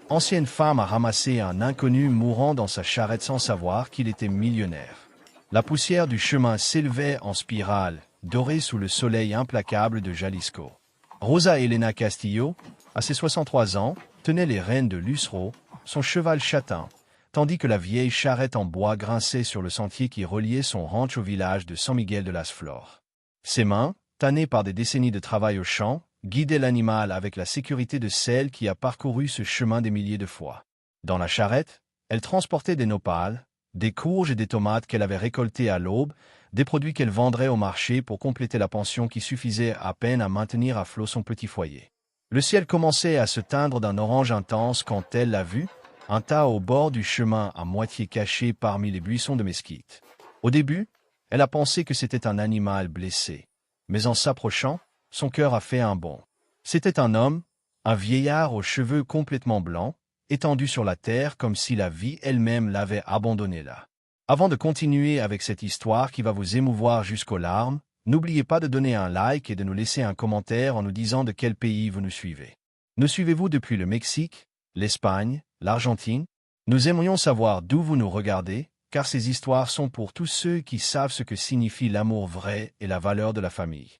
ancienne femme a ramassé un inconnu mourant dans sa charrette sans savoir qu'il était millionnaire. La poussière du chemin s'élevait en spirale, dorée sous le soleil implacable de Jalisco. Rosa Elena Castillo, à ses 63 ans, tenait les rênes de Lusro, son cheval châtain, tandis que la vieille charrette en bois grinçait sur le sentier qui reliait son ranch au village de San Miguel de las Flores. Ses mains, tannées par des décennies de travail au champ, guidaient l'animal avec la sécurité de celle qui a parcouru ce chemin des milliers de fois. Dans la charrette, elle transportait des nopales, des courges et des tomates qu'elle avait récoltées à l'aube, des produits qu'elle vendrait au marché pour compléter la pension qui suffisait à peine à maintenir à flot son petit foyer. Le ciel commençait à se teindre d'un orange intense quand elle l'a vu, un tas au bord du chemin à moitié caché parmi les buissons de mesquite. Au début, elle a pensé que c'était un animal blessé, mais en s'approchant, son cœur a fait un bond. C'était un homme, un vieillard aux cheveux complètement blancs, étendu sur la terre comme si la vie elle-même l'avait abandonné là. Avant de continuer avec cette histoire qui va vous émouvoir jusqu'aux larmes, n'oubliez pas de donner un like et de nous laisser un commentaire en nous disant de quel pays vous nous suivez. Nous suivez-vous depuis le Mexique, l'Espagne, l'Argentine? Nous aimerions savoir d'où vous nous regardez, car ces histoires sont pour tous ceux qui savent ce que signifie l'amour vrai et la valeur de la famille.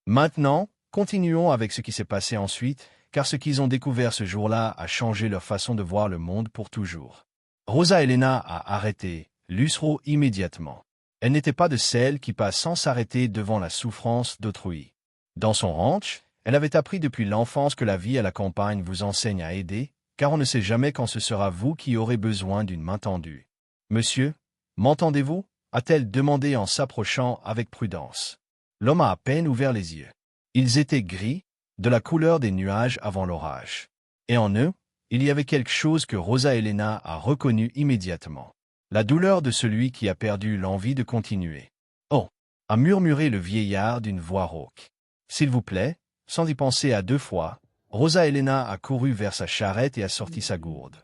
Maintenant, continuons avec ce qui s'est passé ensuite, car ce qu'ils ont découvert ce jour-là a changé leur façon de voir le monde pour toujours. Rosa Elena a arrêté Lusro immédiatement. Elle n'était pas de celles qui passent sans s'arrêter devant la souffrance d'autrui. Dans son ranch, elle avait appris depuis l'enfance que la vie à la campagne vous enseigne à aider, car on ne sait jamais quand ce sera vous qui aurez besoin d'une main tendue. « Monsieur, m'entendez-vous » a-t-elle demandé en s'approchant avec prudence. L'homme a à peine ouvert les yeux. Ils étaient gris, de la couleur des nuages avant l'orage. Et en eux, il y avait quelque chose que Rosa Elena a reconnu immédiatement. La douleur de celui qui a perdu l'envie de continuer. « Oh » a murmuré le vieillard d'une voix rauque. « S'il vous plaît » sans y penser à deux fois, Rosa Elena a couru vers sa charrette et a sorti sa gourde.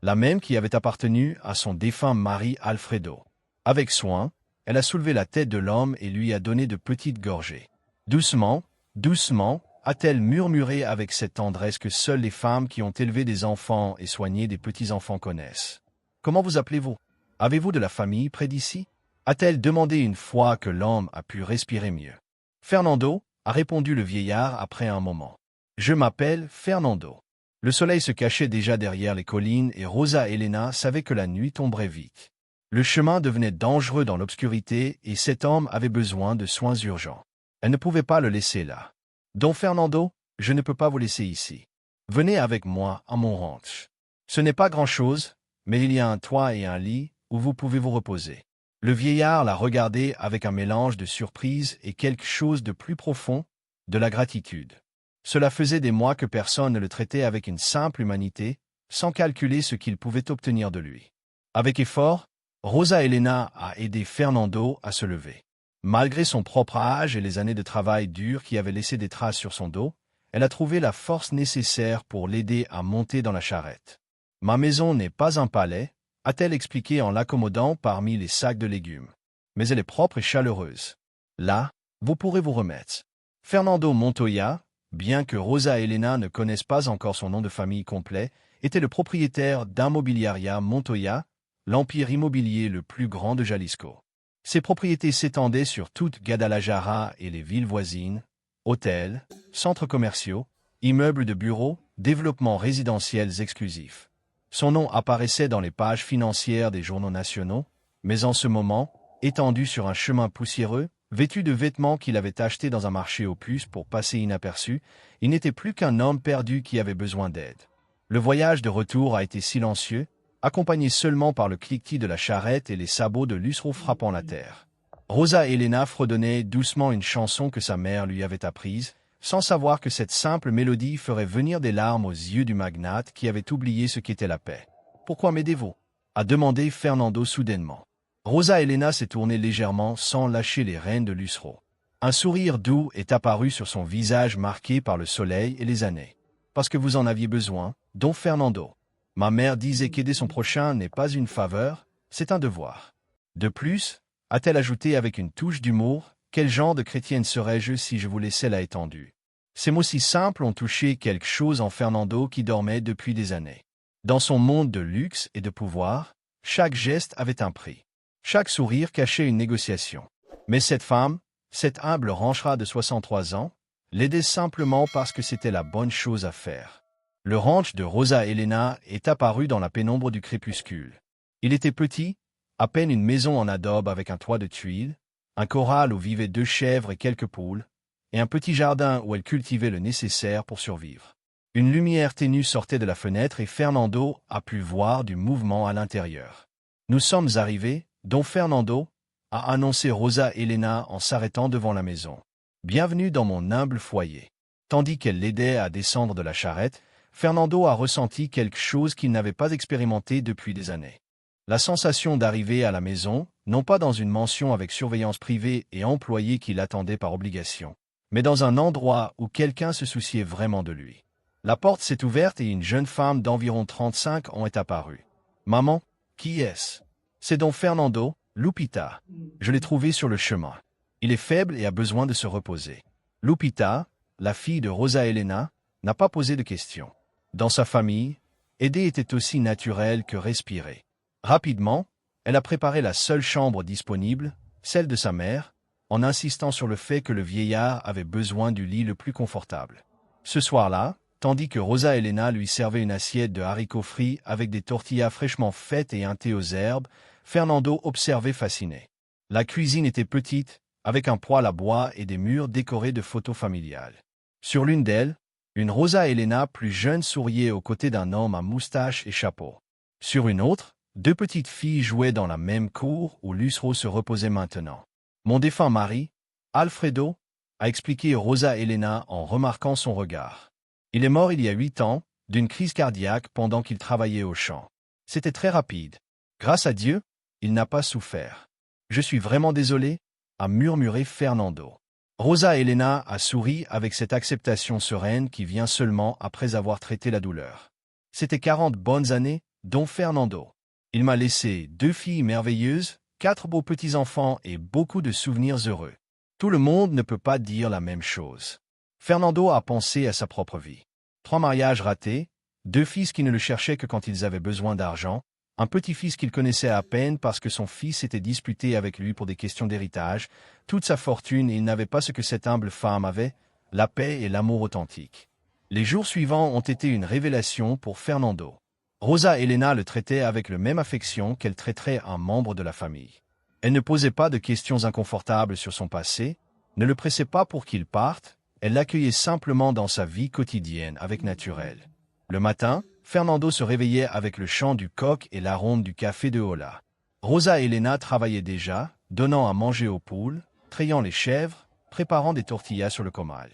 La même qui avait appartenu à son défunt mari Alfredo. Avec soin, elle a soulevé la tête de l'homme et lui a donné de petites gorgées. « Doucement, doucement » a-t-elle murmuré avec cette tendresse que seules les femmes qui ont élevé des enfants et soigné des petits-enfants connaissent. « Comment vous appelez-vous? Avez-vous de la famille près d'ici » a-t-elle demandé une fois que l'homme a pu respirer mieux. « Fernando » a répondu le vieillard après un moment. « Je m'appelle Fernando. » Le soleil se cachait déjà derrière les collines et Rosa Elena savait que la nuit tomberait vite. Le chemin devenait dangereux dans l'obscurité et cet homme avait besoin de soins urgents. Elle ne pouvait pas le laisser là. « Don Fernando, je ne peux pas vous laisser ici. Venez avec moi à mon ranch. Ce n'est pas grand-chose, mais il y a un toit et un lit où vous pouvez vous reposer. » Le vieillard l'a regardé avec un mélange de surprise et quelque chose de plus profond, de la gratitude. Cela faisait des mois que personne ne le traitait avec une simple humanité, sans calculer ce qu'il pouvait obtenir de lui. Avec effort, Rosa Elena a aidé Fernando à se lever. Malgré son propre âge et les années de travail dur qui avaient laissé des traces sur son dos, elle a trouvé la force nécessaire pour l'aider à monter dans la charrette. « Ma maison n'est pas un palais » a-t-elle expliqué en l'accommodant parmi les sacs de légumes. « Mais elle est propre et chaleureuse. Là, vous pourrez vous remettre. » Fernando Montoya, bien que Rosa Elena ne connaisse pas encore son nom de famille complet, était le propriétaire d'Immobiliaria Montoya, l'empire immobilier le plus grand de Jalisco. Ses propriétés s'étendaient sur toute Guadalajara et les villes voisines, hôtels, centres commerciaux, immeubles de bureaux, développements résidentiels exclusifs. Son nom apparaissait dans les pages financières des journaux nationaux, mais en ce moment, étendu sur un chemin poussiéreux, vêtu de vêtements qu'il avait achetés dans un marché aux puces pour passer inaperçu, il n'était plus qu'un homme perdu qui avait besoin d'aide. Le voyage de retour a été silencieux, accompagné seulement par le cliquetis de la charrette et les sabots de Lusro frappant la terre. Rosa Elena fredonnait doucement une chanson que sa mère lui avait apprise, sans savoir que cette simple mélodie ferait venir des larmes aux yeux du magnate qui avait oublié ce qu'était la paix. « Pourquoi m'aidez-vous » a demandé Fernando soudainement. Rosa Elena s'est tournée légèrement sans lâcher les rênes de Lusro. Un sourire doux est apparu sur son visage marqué par le soleil et les années. « Parce que vous en aviez besoin, Don Fernando. Ma mère disait qu'aider son prochain n'est pas une faveur, c'est un devoir. » De plus, a-t-elle ajouté avec une touche d'humour, « Quel genre de chrétienne serais-je si je vous laissais là étendue ?» Ces mots si simples ont touché quelque chose en Fernando qui dormait depuis des années. Dans son monde de luxe et de pouvoir, chaque geste avait un prix. Chaque sourire cachait une négociation. Mais cette femme, cette humble ranchera de 63 ans, l'aidait simplement parce que c'était la bonne chose à faire. Le ranch de Rosa Elena est apparu dans la pénombre du crépuscule. Il était petit, à peine une maison en adobe avec un toit de tuiles, un corral où vivaient 2 chèvres et quelques poules, et un petit jardin où elle cultivait le nécessaire pour survivre. Une lumière ténue sortait de la fenêtre et Fernando a pu voir du mouvement à l'intérieur. Nous sommes arrivés, Don Fernando, a annoncé Rosa Elena en s'arrêtant devant la maison. Bienvenue dans mon humble foyer. Tandis qu'elle l'aidait à descendre de la charrette, Fernando a ressenti quelque chose qu'il n'avait pas expérimenté depuis des années. La sensation d'arriver à la maison, non pas dans une mansion avec surveillance privée et employés qui l'attendaient par obligation, mais dans un endroit où quelqu'un se souciait vraiment de lui. La porte s'est ouverte et une jeune femme d'environ 35 ans est apparue. « Maman, qui est-ce » ? « C'est Don Fernando, Lupita. Je l'ai trouvé sur le chemin. Il est faible et a besoin de se reposer. » Lupita, la fille de Rosa Elena, n'a pas posé de questions. Dans sa famille, aider était aussi naturel que respirer. Rapidement, elle a préparé la seule chambre disponible, celle de sa mère, en insistant sur le fait que le vieillard avait besoin du lit le plus confortable. Ce soir-là, tandis que Rosa Elena lui servait une assiette de haricots frits avec des tortillas fraîchement faites et un thé aux herbes, Fernando observait fasciné. La cuisine était petite, avec un poêle à bois et des murs décorés de photos familiales. Sur l'une d'elles, une Rosa Elena plus jeune souriait aux côtés d'un homme à moustache et chapeau. Sur une autre, 2 petites filles jouaient dans la même cour où Lucero se reposait maintenant. Mon défunt mari, Alfredo, a expliqué Rosa Elena en remarquant son regard. Il est mort il y a 8 ans, d'une crise cardiaque pendant qu'il travaillait au champ. C'était très rapide. Grâce à Dieu, il n'a pas souffert. Je suis vraiment désolé, a murmuré Fernando. Rosa Elena a souri avec cette acceptation sereine qui vient seulement après avoir traité la douleur. C'était 40 bonnes années, Don Fernando. Il m'a laissé 2 filles merveilleuses, 4 beaux petits-enfants et beaucoup de souvenirs heureux. Tout le monde ne peut pas dire la même chose. Fernando a pensé à sa propre vie. 3 mariages ratés, 2 fils qui ne le cherchaient que quand ils avaient besoin d'argent, un petit-fils qu'il connaissait à peine parce que son fils s'était disputé avec lui pour des questions d'héritage, toute sa fortune et il n'avait pas ce que cette humble femme avait, la paix et l'amour authentique. Les jours suivants ont été une révélation pour Fernando. Rosa Elena le traitait avec la même affection qu'elle traiterait un membre de la famille. Elle ne posait pas de questions inconfortables sur son passé, ne le pressait pas pour qu'il parte, elle l'accueillait simplement dans sa vie quotidienne avec naturel. Le matin, Fernando se réveillait avec le chant du coq et l'arôme du café de Hola. Rosa Elena travaillait déjà, donnant à manger aux poules, trayant les chèvres, préparant des tortillas sur le comal.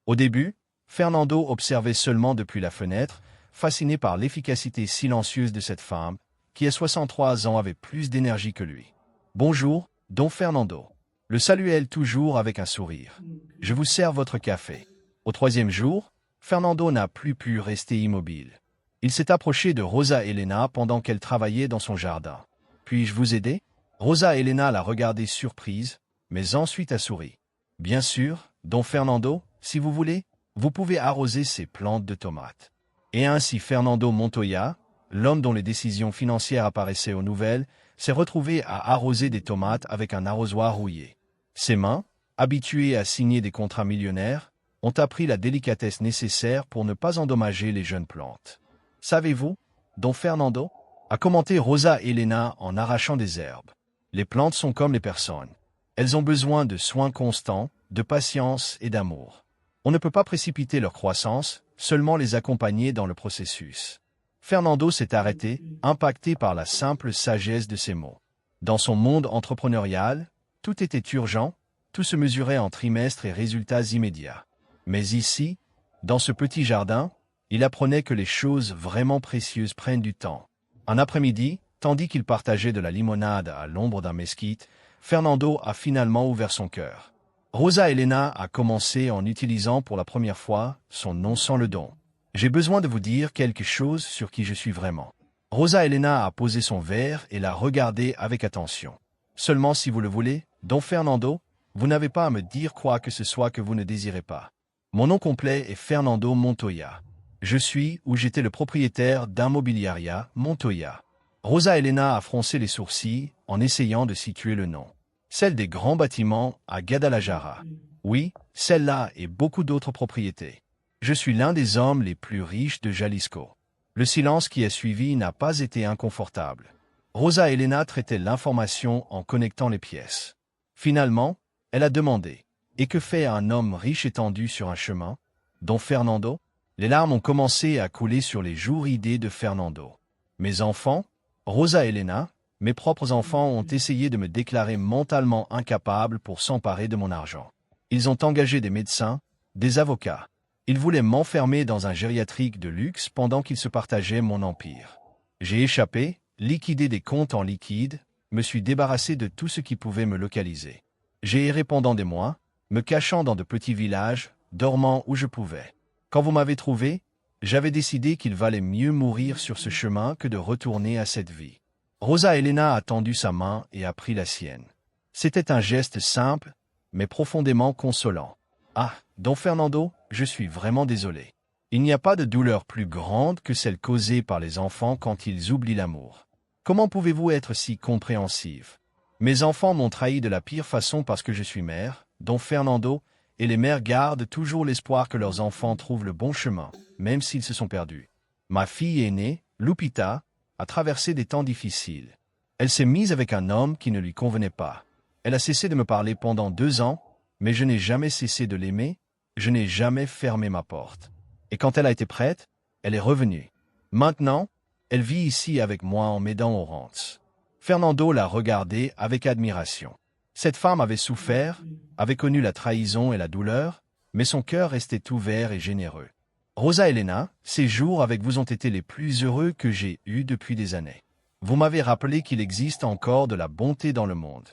Au début, Fernando observait seulement depuis la fenêtre, fasciné par l'efficacité silencieuse de cette femme, qui à 63 ans avait plus d'énergie que lui. « Bonjour, Don Fernando. » Le saluait-elle toujours avec un sourire. « Je vous sers votre café. » Au 3e jour, Fernando n'a plus pu rester immobile. Il s'est approché de Rosa Elena pendant qu'elle travaillait dans son jardin. « Puis-je vous aider ?» Rosa Elena l'a regardé surprise, mais ensuite a souri. « Bien sûr, Don Fernando, si vous voulez, vous pouvez arroser ces plantes de tomates. » Et ainsi Fernando Montoya, l'homme dont les décisions financières apparaissaient aux nouvelles, s'est retrouvé à arroser des tomates avec un arrosoir rouillé. Ses mains, habituées à signer des contrats millionnaires, ont appris la délicatesse nécessaire pour ne pas endommager les jeunes plantes. « Savez-vous, Don Fernando ?» a commenté Rosa Elena en arrachant des herbes. « Les plantes sont comme les personnes. Elles ont besoin de soins constants, de patience et d'amour. On ne peut pas précipiter leur croissance, seulement les accompagner dans le processus. » Fernando s'est arrêté, impacté par la simple sagesse de ces mots. Dans son monde entrepreneurial, tout était urgent, tout se mesurait en trimestres et résultats immédiats. Mais ici, dans ce petit jardin, il apprenait que les choses vraiment précieuses prennent du temps. Un après-midi, tandis qu'il partageait de la limonade à l'ombre d'un mesquite, Fernando a finalement ouvert son cœur. Rosa Elena a commencé en utilisant pour la première fois son nom sans le don. « J'ai besoin de vous dire quelque chose sur qui je suis vraiment. » Rosa Elena a posé son verre et l'a regardé avec attention. « Seulement si vous le voulez, Don Fernando, vous n'avez pas à me dire quoi que ce soit que vous ne désirez pas. Mon nom complet est Fernando Montoya. Je suis ou j'étais le propriétaire d'un Mobiliaria Montoya. Rosa Elena a froncé les sourcils en essayant de situer le nom. Celle des grands bâtiments à Guadalajara. Oui, celle-là et beaucoup d'autres propriétés. Je suis l'un des hommes les plus riches de Jalisco. Le silence qui a suivi n'a pas été inconfortable. Rosa Elena traitait l'information en connectant les pièces. Finalement, elle a demandé « Et que fait un homme riche étendu sur un chemin ?» Don Fernando. Les larmes ont commencé à couler sur les joues ridées de Fernando. Mes enfants, Rosa Elena, mes propres enfants ont essayé de me déclarer mentalement incapable pour s'emparer de mon argent. Ils ont engagé des médecins, des avocats. Ils voulaient m'enfermer dans un gériatrique de luxe pendant qu'ils se partageaient mon empire. J'ai échappé, liquidé des comptes en liquide, me suis débarrassé de tout ce qui pouvait me localiser. J'ai erré pendant des mois, me cachant dans de petits villages, dormant où je pouvais. Quand vous m'avez trouvé, j'avais décidé qu'il valait mieux mourir sur ce chemin que de retourner à cette vie. Rosa Elena a tendu sa main et a pris la sienne. C'était un geste simple, mais profondément consolant. Ah, Don Fernando, je suis vraiment désolé. Il n'y a pas de douleur plus grande que celle causée par les enfants quand ils oublient l'amour. Comment pouvez-vous être si compréhensive? Mes enfants m'ont trahi de la pire façon parce que je suis mère, Don Fernando, et les mères gardent toujours l'espoir que leurs enfants trouvent le bon chemin, même s'ils se sont perdus. Ma fille aînée, Lupita, a traversé des temps difficiles. Elle s'est mise avec un homme qui ne lui convenait pas. Elle a cessé de me parler pendant 2 ans, mais je n'ai jamais cessé de l'aimer, je n'ai jamais fermé ma porte. Et quand elle a été prête, elle est revenue. Maintenant, elle vit ici avec moi en m'aidant aux rentes. Fernando l'a regardée avec admiration. Cette femme avait souffert, avait connu la trahison et la douleur, mais son cœur restait ouvert et généreux. Rosa Elena, ces jours avec vous ont été les plus heureux que j'ai eus depuis des années. Vous m'avez rappelé qu'il existe encore de la bonté dans le monde.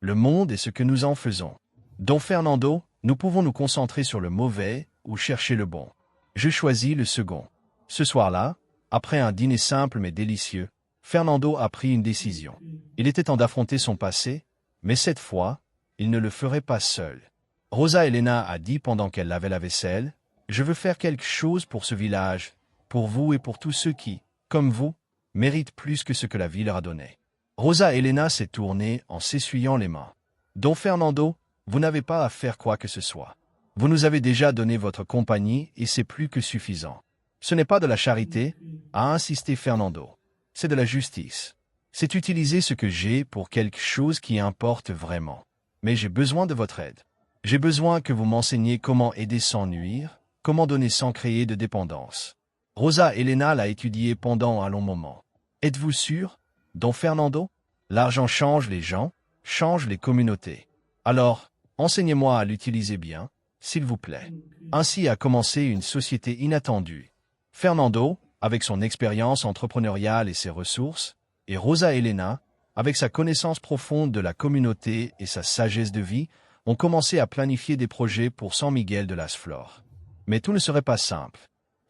Le monde est ce que nous en faisons. Don Fernando, nous pouvons nous concentrer sur le mauvais ou chercher le bon. Je choisis le second. Ce soir-là, après un dîner simple mais délicieux, Fernando a pris une décision. Il était temps d'affronter son passé, mais cette fois, il ne le ferait pas seul. Rosa Elena a dit pendant qu'elle lavait la vaisselle, « Je veux faire quelque chose pour ce village, pour vous et pour tous ceux qui, comme vous, méritent plus que ce que la vie leur a donné. » Rosa Elena s'est tournée en s'essuyant les mains. « Don Fernando, vous n'avez pas à faire quoi que ce soit. Vous nous avez déjà donné votre compagnie et c'est plus que suffisant. Ce n'est pas de la charité, a insisté Fernando. C'est de la justice. C'est utiliser ce que j'ai pour quelque chose qui importe vraiment. Mais j'ai besoin de votre aide. J'ai besoin que vous m'enseigniez comment aider sans nuire, comment donner sans créer de dépendance. » Rosa Elena l'a étudié pendant un long moment. « Êtes-vous sûr, Don Fernando? L'argent change les gens, change les communautés. Alors, enseignez-moi à l'utiliser bien, s'il vous plaît. » Ainsi a commencé une société inattendue. Fernando, avec son expérience entrepreneuriale et ses ressources, et Rosa Elena, avec sa connaissance profonde de la communauté et sa sagesse de vie, ont commencé à planifier des projets pour San Miguel de las Flores. Mais tout ne serait pas simple.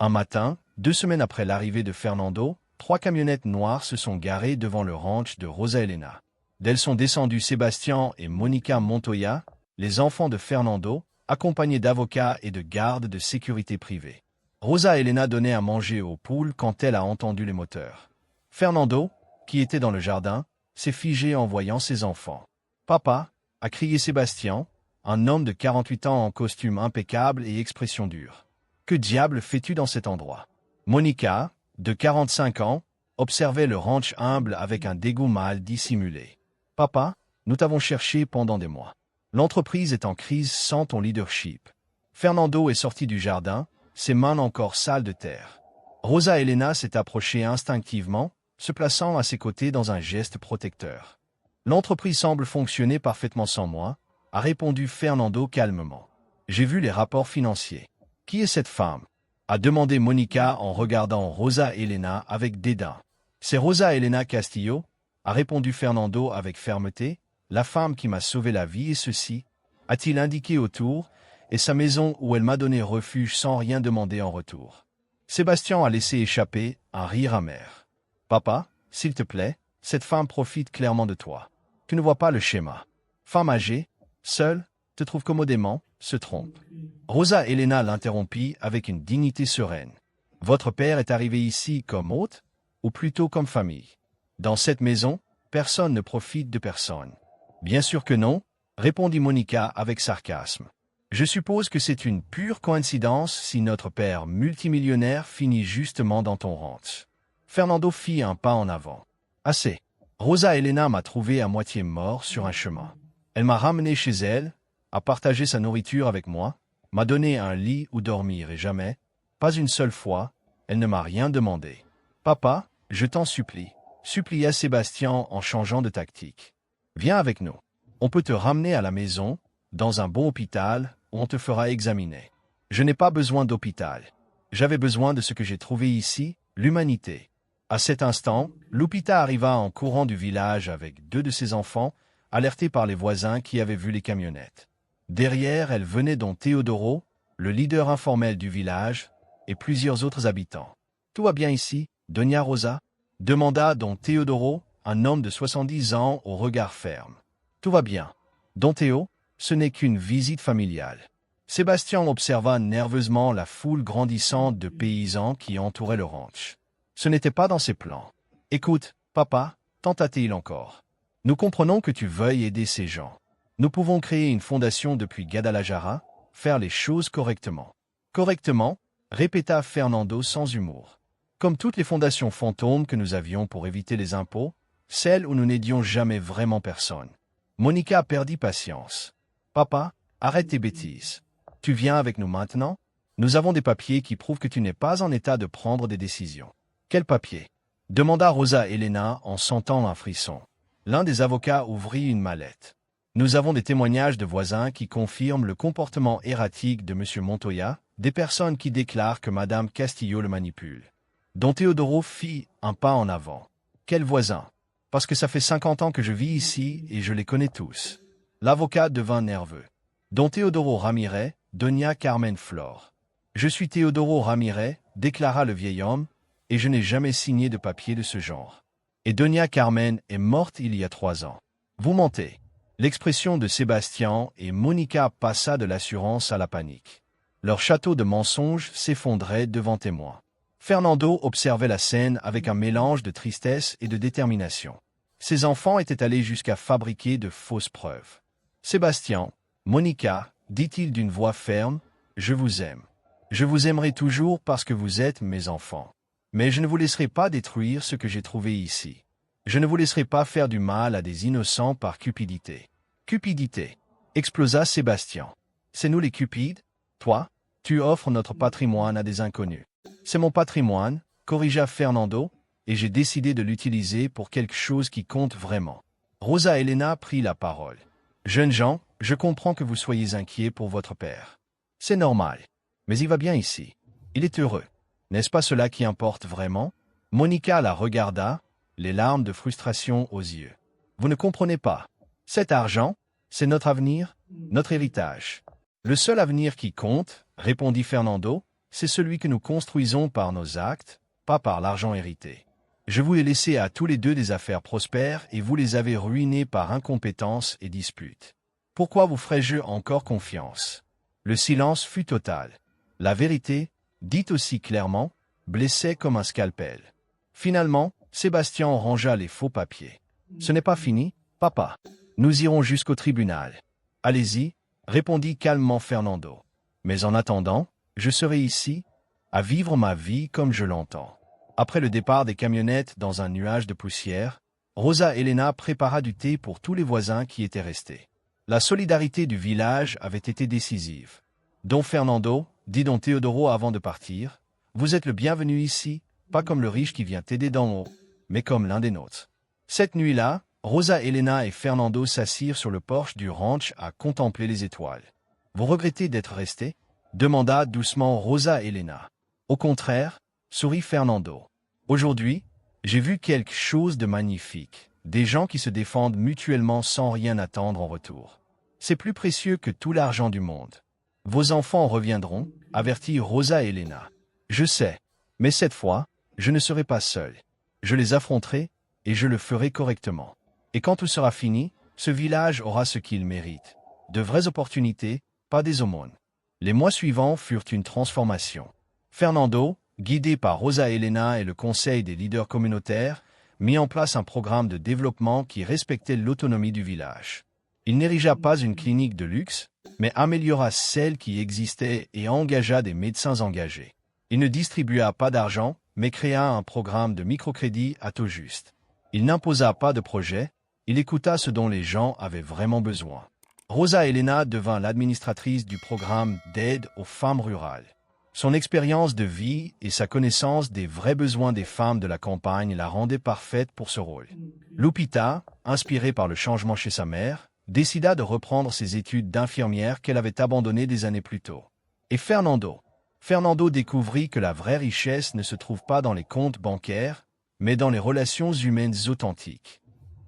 Un matin, 2 semaines après l'arrivée de Fernando, 3 camionnettes noires se sont garées devant le ranch de Rosa Elena. D'elles sont descendus Sébastien et Monica Montoya, les enfants de Fernando, accompagnés d'avocats et de gardes de sécurité privés. Rosa Elena donnait à manger aux poules quand elle a entendu les moteurs. Fernando, qui était dans le jardin, s'est figé en voyant ses enfants. « Papa !» a crié Sébastien, un homme de 48 ans en costume impeccable et expression dure. « Que diable fais-tu dans cet endroit ?» Monica, de 45 ans, observait le ranch humble avec un dégoût mal dissimulé. « Papa, nous t'avons cherché pendant des mois. L'entreprise est en crise sans ton leadership. » Fernando est sorti du jardin, ses mains encore sales de terre. Rosa Elena s'est approchée instinctivement, se plaçant à ses côtés dans un geste protecteur. « L'entreprise semble fonctionner parfaitement sans moi, » a répondu Fernando calmement. « J'ai vu les rapports financiers. »« Qui est cette femme ?» a demandé Monica en regardant Rosa Elena avec dédain. « C'est Rosa Elena Castillo » a répondu Fernando avec fermeté. « La femme qui m'a sauvé la vie et ceci, a-t-il indiqué autour, et sa maison où elle m'a donné refuge sans rien demander en retour. » Sébastien a laissé échapper un rire amer. « Papa, s'il te plaît, cette femme profite clairement de toi. Tu ne vois pas le schéma. Femme âgée, seule, te trouve commodément, se trompe. » Rosa Elena l'interrompit avec une dignité sereine. « Votre père est arrivé ici comme hôte, ou plutôt comme famille. Dans cette maison, personne ne profite de personne. Bien sûr que non, répondit Monica avec sarcasme. Je suppose que c'est une pure coïncidence si notre père multimillionnaire finit justement dans ton ranch. Fernando fit un pas en avant. Assez. Rosa Elena m'a trouvé à moitié mort sur un chemin. Elle m'a ramené chez elle, a partagé sa nourriture avec moi, m'a donné un lit où dormir et jamais, pas une seule fois, elle ne m'a rien demandé. Papa, je t'en supplie, supplia Sébastien en changeant de tactique. Viens avec nous. On peut te ramener à la maison, dans un bon hôpital, où on te fera examiner. Je n'ai pas besoin d'hôpital. J'avais besoin de ce que j'ai trouvé ici, l'humanité. À cet instant, Lupita arriva en courant du village avec 2 de ses enfants, alertés par les voisins qui avaient vu les camionnettes. Derrière, elle venait Don Teodoro, le leader informel du village, et plusieurs autres habitants. « Tout va bien ici, Doña Rosa ?» demanda Don Teodoro, un homme de 70 ans au regard ferme. « Tout va bien. Don Théo, ce n'est qu'une visite familiale. » Sébastien observa nerveusement la foule grandissante de paysans qui entouraient le ranch. Ce n'était pas dans ses plans. « Écoute, papa, tenta-t-il encore. Nous comprenons que tu veuilles aider ces gens. Nous pouvons créer une fondation depuis Guadalajara, faire les choses correctement. » Correctement, répéta Fernando sans humour. Comme toutes les fondations fantômes que nous avions pour éviter les impôts, celles où nous n'aidions jamais vraiment personne. Monica perdit patience. « Papa, arrête tes bêtises. Tu viens avec nous maintenant? Nous avons des papiers qui prouvent que tu n'es pas en état de prendre des décisions. » « Quel papier ?» demanda Rosa Elena en sentant un frisson. L'un des avocats ouvrit une mallette. « Nous avons des témoignages de voisins qui confirment le comportement erratique de M. Montoya, des personnes qui déclarent que Mme Castillo le manipule. » Don Teodoro fit un pas en avant. « Quels voisins? Parce que ça fait 50 ans que je vis ici et je les connais tous. » L'avocat devint nerveux. « Don Teodoro Ramirez, Doña Carmen Flor. »« Je suis Teodoro Ramirez, déclara le vieil homme, et je n'ai jamais signé de papier de ce genre. Et Doña Carmen est morte il y a 3 ans. Vous mentez. » L'expression de Sébastien et Monica passa de l'assurance à la panique. Leur château de mensonges s'effondrait devant témoins. Fernando observait la scène avec un mélange de tristesse et de détermination. Ses enfants étaient allés jusqu'à fabriquer de fausses preuves. « Sébastien, Monica, dit-il d'une voix ferme, je vous aime. Je vous aimerai toujours parce que vous êtes mes enfants. Mais je ne vous laisserai pas détruire ce que j'ai trouvé ici. Je ne vous laisserai pas faire du mal à des innocents par cupidité. » Cupidité, explosa Sébastien. C'est nous les cupides? Toi, tu offres notre patrimoine à des inconnus. C'est mon patrimoine, corrigea Fernando, et j'ai décidé de l'utiliser pour quelque chose qui compte vraiment. Rosa Elena prit la parole. Jeunes gens, je comprends que vous soyez inquiets pour votre père. C'est normal. Mais il va bien ici. Il est heureux. N'est-ce pas cela qui importe vraiment? Monica la regarda, les larmes de frustration aux yeux. Vous ne comprenez pas. Cet argent, c'est notre avenir, notre héritage. Le seul avenir qui compte, répondit Fernando, c'est celui que nous construisons par nos actes, pas par l'argent hérité. Je vous ai laissé à tous les deux des affaires prospères et vous les avez ruinées par incompétence et dispute. Pourquoi vous ferais-je encore confiance? Le silence fut total. La vérité, dite aussi clairement, blessait comme un scalpel. Finalement, Sébastien rangea les faux papiers. Ce n'est pas fini, papa. Nous irons jusqu'au tribunal. Allez-y, répondit calmement Fernando. Mais en attendant, je serai ici, à vivre ma vie comme je l'entends. Après le départ des camionnettes dans un nuage de poussière, Rosa Elena prépara du thé pour tous les voisins qui étaient restés. La solidarité du village avait été décisive. Don Fernando, dit Don Teodoro avant de partir, vous êtes le bienvenu ici, pas comme le riche qui vient t'aider d'en haut, mais comme l'un des nôtres. Cette nuit-là, Rosa Elena et Fernando s'assirent sur le porche du ranch à contempler les étoiles. Vous regrettez d'être restés? Demanda doucement Rosa Elena. Au contraire, sourit Fernando. Aujourd'hui, j'ai vu quelque chose de magnifique. Des gens qui se défendent mutuellement sans rien attendre en retour. C'est plus précieux que tout l'argent du monde. Vos enfants reviendront, avertit Rosa Elena. Je sais, mais cette fois, je ne serai pas seul. Je les affronterai, et je le ferai correctement. Et quand tout sera fini, ce village aura ce qu'il mérite. De vraies opportunités, pas des aumônes. Les mois suivants furent une transformation. Fernando, guidé par Rosa Elena et le conseil des leaders communautaires, mit en place un programme de développement qui respectait l'autonomie du village. Il n'érigea pas une clinique de luxe, mais améliora celle qui existait et engagea des médecins engagés. Il ne distribua pas d'argent, mais créa un programme de microcrédit à taux juste. Il n'imposa pas de projet, il écouta ce dont les gens avaient vraiment besoin. Rosa Elena devint l'administratrice du programme d'aide aux femmes rurales. Son expérience de vie et sa connaissance des vrais besoins des femmes de la campagne la rendaient parfaite pour ce rôle. Lupita, inspirée par le changement chez sa mère, décida de reprendre ses études d'infirmière qu'elle avait abandonnées des années plus tôt. Et Fernando découvrit que la vraie richesse ne se trouve pas dans les comptes bancaires, mais dans les relations humaines authentiques.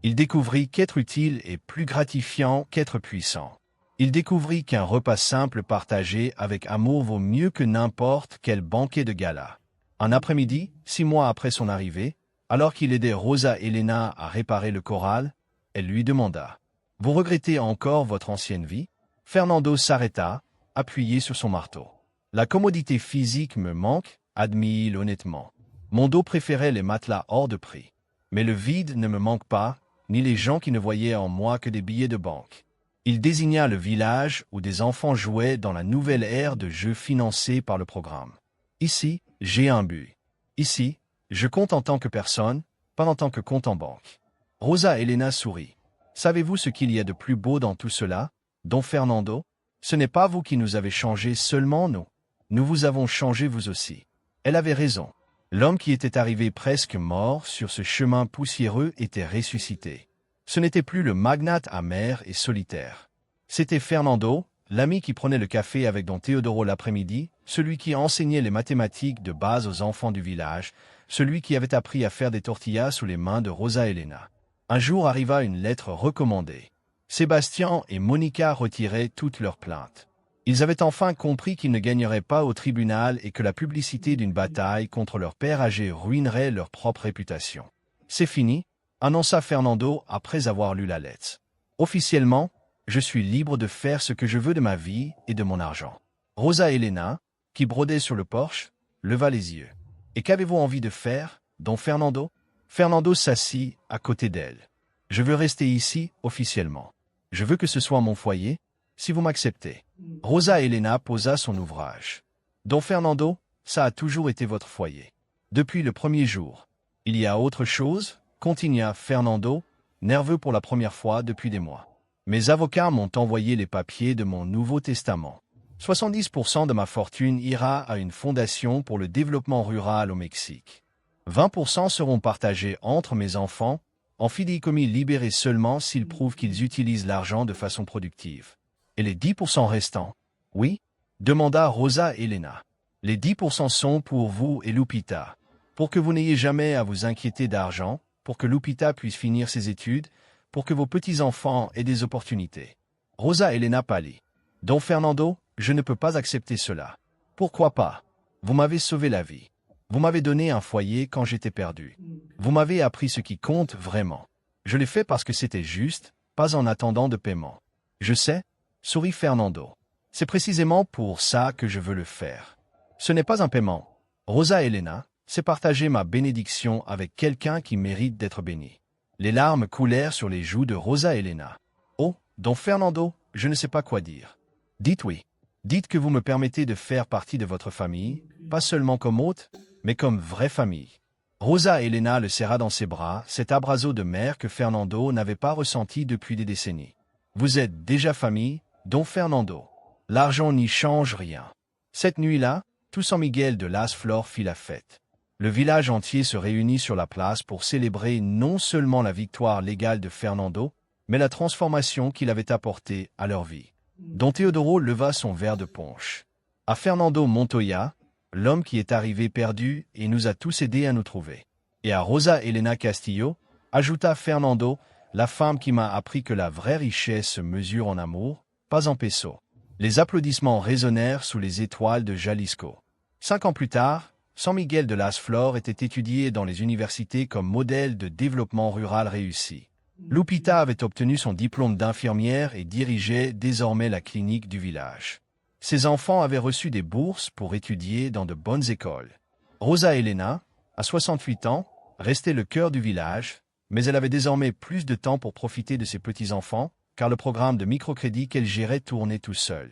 Il découvrit qu'être utile est plus gratifiant qu'être puissant. Il découvrit qu'un repas simple partagé avec amour vaut mieux que n'importe quel banquet de gala. Un après-midi, 6 mois après son arrivée, alors qu'il aidait Rosa Elena à réparer le corral, elle lui demanda « Vous regrettez encore votre ancienne vie ?» Fernando s'arrêta, appuyé sur son marteau. « La commodité physique me manque, admit-il honnêtement. Mon dos préférait les matelas hors de prix. Mais le vide ne me manque pas, ni les gens qui ne voyaient en moi que des billets de banque. » Il désigna le village où des enfants jouaient dans la nouvelle ère de jeux financés par le programme. « Ici, j'ai un but. Ici, je compte en tant que personne, pas en tant que compte en banque. » Rosa Elena sourit. « Savez-vous ce qu'il y a de plus beau dans tout cela, Don Fernando? Ce n'est pas vous qui nous avez changé seulement, nous. Nous vous avons changé vous aussi. » Elle avait raison. L'homme qui était arrivé presque mort sur ce chemin poussiéreux était ressuscité. Ce n'était plus le magnate amer et solitaire. C'était Fernando, l'ami qui prenait le café avec Don Teodoro l'après-midi, celui qui enseignait les mathématiques de base aux enfants du village, celui qui avait appris à faire des tortillas sous les mains de Rosa Elena. Un jour arriva une lettre recommandée. Sébastien et Monica retiraient toutes leurs plaintes. Ils avaient enfin compris qu'ils ne gagneraient pas au tribunal et que la publicité d'une bataille contre leur père âgé ruinerait leur propre réputation. « C'est fini », annonça Fernando après avoir lu la lettre. « Officiellement, je suis libre de faire ce que je veux de ma vie et de mon argent. » Rosa Elena, qui brodait sur le porche, leva les yeux. « Et qu'avez-vous envie de faire, Don Fernando ?» Fernando s'assit à côté d'elle. « Je veux rester ici, officiellement. Je veux que ce soit mon foyer, si vous m'acceptez. » Rosa Elena posa son ouvrage. « Don Fernando, ça a toujours été votre foyer. Depuis le premier jour. Il y a autre chose ?» continua Fernando, nerveux pour la première fois depuis des mois. « Mes avocats m'ont envoyé les papiers de mon Nouveau Testament. 70% de ma fortune ira à une fondation pour le développement rural au Mexique. 20% seront partagés entre mes enfants, en fidéicommis libérés seulement s'ils prouvent qu'ils utilisent l'argent de façon productive. Et les 10% restants, oui ?» demanda Rosa Elena. « Les 10% sont pour vous et Lupita, pour que vous n'ayez jamais à vous inquiéter d'argent, pour que Lupita puisse finir ses études, pour que vos petits-enfants aient des opportunités. » Rosa Elena pâlit. « Don Fernando, je ne peux pas accepter cela. Pourquoi pas? Vous m'avez sauvé la vie. Vous m'avez donné un foyer quand j'étais perdu. Vous m'avez appris ce qui compte vraiment. Je l'ai fait parce que c'était juste, pas en attendant de paiement. Je sais, sourit Fernando. C'est précisément pour ça que je veux le faire. Ce n'est pas un paiement. Rosa Elena, c'est partager ma bénédiction avec quelqu'un qui mérite d'être béni. » Les larmes coulèrent sur les joues de Rosa Elena. « Oh, Don Fernando, je ne sais pas quoi dire. Dites oui. Dites que vous me permettez de faire partie de votre famille, pas seulement comme hôte, mais comme vraie famille. » Rosa Elena le serra dans ses bras, cet abrazo de mère que Fernando n'avait pas ressenti depuis des décennies. « Vous êtes déjà famille, Don Fernando. L'argent n'y change rien. » Cette nuit-là, tout San Miguel de Las Flores fit la fête. Le village entier se réunit sur la place pour célébrer non seulement la victoire légale de Fernando, mais la transformation qu'il avait apportée à leur vie. Don Teodoro leva son verre de punch. « À Fernando Montoya, l'homme qui est arrivé perdu et nous a tous aidés à nous trouver. Et à Rosa Elena Castillo, ajouta Fernando, la femme qui m'a appris que la vraie richesse se mesure en amour, pas en pesos. » Les applaudissements résonnèrent sous les étoiles de Jalisco. 5 ans plus tard, San Miguel de Las Flores était étudié dans les universités comme modèle de développement rural réussi. Lupita avait obtenu son diplôme d'infirmière et dirigeait désormais la clinique du village. Ses enfants avaient reçu des bourses pour étudier dans de bonnes écoles. Rosa Elena, à 68 ans, restait le cœur du village, mais elle avait désormais plus de temps pour profiter de ses petits-enfants, car le programme de microcrédit qu'elle gérait tournait tout seul.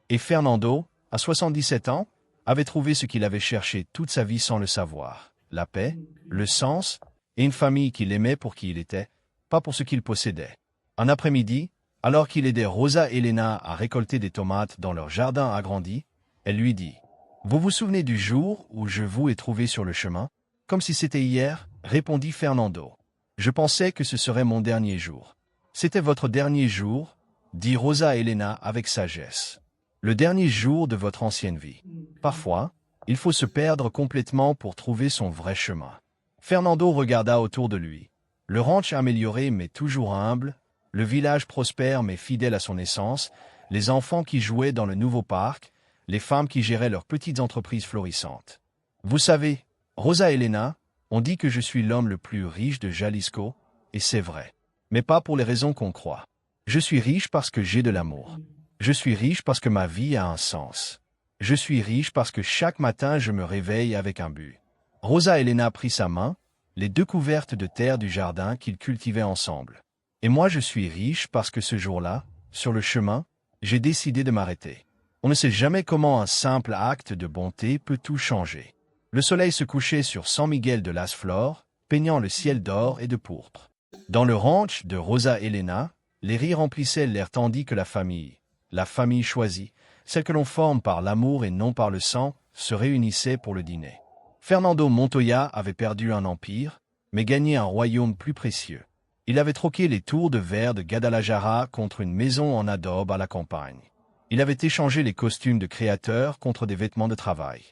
Et Fernando, à 77 ans, avait trouvé ce qu'il avait cherché toute sa vie sans le savoir, la paix, le sens, et une famille qu'il aimait pour qui il était, pas pour ce qu'il possédait. Un après-midi, alors qu'il aidait Rosa Elena à récolter des tomates dans leur jardin agrandi, elle lui dit « Vous vous souvenez du jour où je vous ai trouvé sur le chemin ?»« Comme si c'était hier, répondit Fernando. « Je pensais que ce serait mon dernier jour. »« C'était votre dernier jour, dit Rosa Elena avec sagesse. Le dernier jour de votre ancienne vie. Parfois, il faut se perdre complètement pour trouver son vrai chemin. » Fernando regarda autour de lui. Le ranch amélioré mais toujours humble, le village prospère mais fidèle à son essence, les enfants qui jouaient dans le nouveau parc, les femmes qui géraient leurs petites entreprises florissantes. Vous savez, Rosa Elena, on dit que je suis l'homme le plus riche de Jalisco, et c'est vrai. Mais pas pour les raisons qu'on croit. Je suis riche parce que j'ai de l'amour. Je suis riche parce que ma vie a un sens. Je suis riche parce que chaque matin je me réveille avec un but. Rosa Elena prit sa main, les deux couvertes de terre du jardin qu'ils cultivaient ensemble. Et moi je suis riche parce que ce jour-là, sur le chemin, j'ai décidé de m'arrêter. On ne sait jamais comment un simple acte de bonté peut tout changer. Le soleil se couchait sur San Miguel de las Flores, peignant le ciel d'or et de pourpre. Dans le ranch de Rosa Elena, les rires remplissaient l'air tandis que la famille choisie, celle que l'on forme par l'amour et non par le sang, se réunissait pour le dîner. Fernando Montoya avait perdu un empire, mais gagné un royaume plus précieux. Il avait troqué les tours de verre de Guadalajara contre une maison en adobe à la campagne. Il avait échangé les costumes de créateur contre des vêtements de travail.